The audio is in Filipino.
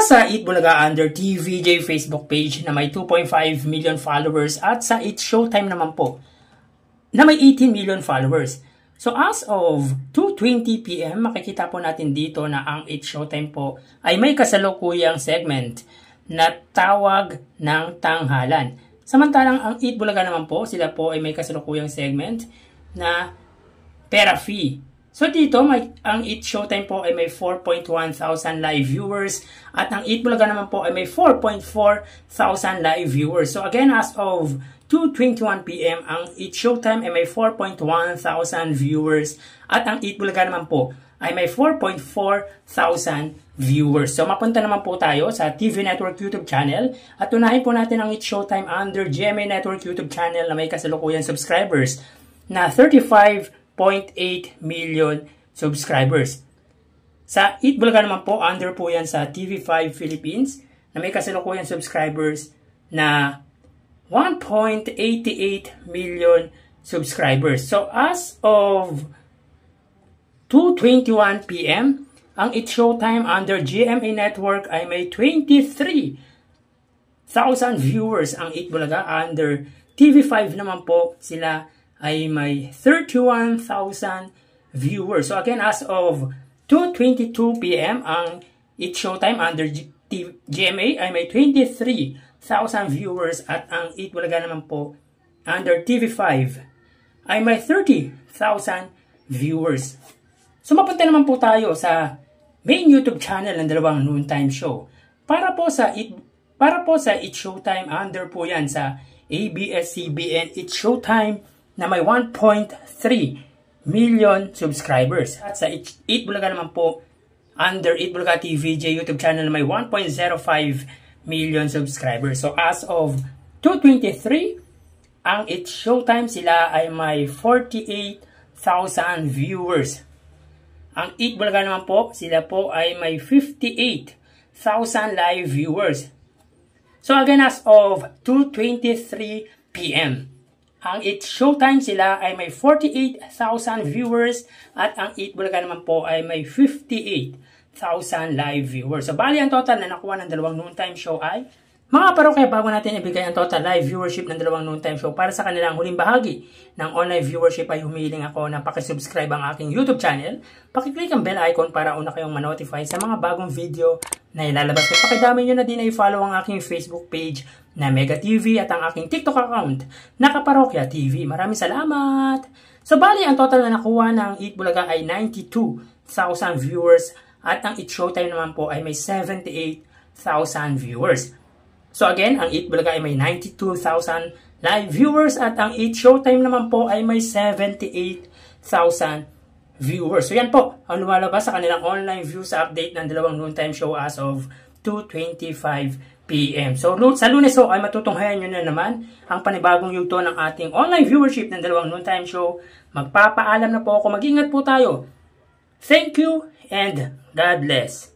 sa Eat Bulaga under TVJ Facebook page na may 2.5 million followers at sa It's Showtime naman po na may 18 million followers. So as of 2:20 PM, makikita po natin dito na ang It's Showtime po ay may kasalukuyang segment na tawag ng tanghalan. Samantalang ang Eat Bulaga naman po, sila po ay may kasalukuyang segment na pera fee. So dito, ang It's Showtime po ay may 4.1 thousand live viewers at ang Eat Bulaga naman po ay may 4.4 thousand live viewers. So again, as of 2:21 PM, ang It's Showtime ay may 4.1 thousand viewers at ang Eat Bulaga naman po ay may 4.4 thousand viewers. So mapunta naman po tayo sa TV Network YouTube channel at unahin po natin ang It's Showtime under GMA Network YouTube channel na may kasalukuyang subscribers na 35.8 million subscribers. Sa Eat Bulaga naman po, under po yan sa TV5 Philippines na may kasalukuyang subscribers na 1.88 million subscribers. So as of 2:21 PM, ang It's Showtime under GMA Network ay may 23,000 viewers. Ang Eat Bulaga under TV5 naman po, sila ay may 31,000 viewers. So again, as of 2:22 PM, ang It's Showtime under GMA ay may 23,000 viewers at ang Eat Bulaga naman po under TV5 ay may 30,000 viewers. So mapunta naman po tayo sa main YouTube channel ng dalawang noontime show. Para po sa It's Showtime, under po yan sa ABS-CBN It's Showtime na may 1.3 million subscribers. At sa Eat Bulaga naman po, under Eat Bulaga TVJ YouTube channel na may 1.05 million subscribers. So as of 2:23, ang It's Showtime sila ay may 48,000 viewers. Ang Eat Bulaga naman po, sila po ay may 58,000 live viewers. So again, as of 2:23 PM, ang It's Showtime sila ay may 48,000 viewers at ang Eat Bulaga naman po ay may 58,000 live viewers. So bali ang total na nakuha ng dalawang noontime show ay mga parokya. Bago natin ibigay ang total live viewership ng dalawang noontime show para sa kanilang huling bahagi ng online viewership, ay humihiling ako na pakisubscribe ang aking YouTube channel. Pakiclick ang bell icon para una kayong manotify sa mga bagong video na ilalabas ko. Pakidami nyo na din ay follow ang aking Facebook page na Mega TV at ang aking TikTok account na Kaparokya TV. Maraming salamat! So bali ang total na nakuha ng Eat Bulaga ay 92,000 viewers at ang It's Showtime naman po ay may 78,000 viewers. So again, ang Eat Bulaga ay may 92,000 live viewers at ang It's Showtime naman po ay may 78,000 viewers. So yan po ang lumalabas sa kanilang online view sa update ng dalawang noontime show as of 2:25 PM. So sa Lunes ay matutunghayan nyo na naman ang panibagong yugto ng ating online viewership ng dalawang noontime show. Magpapaalam na po ako. Mag-ingat po tayo. Thank you and God bless.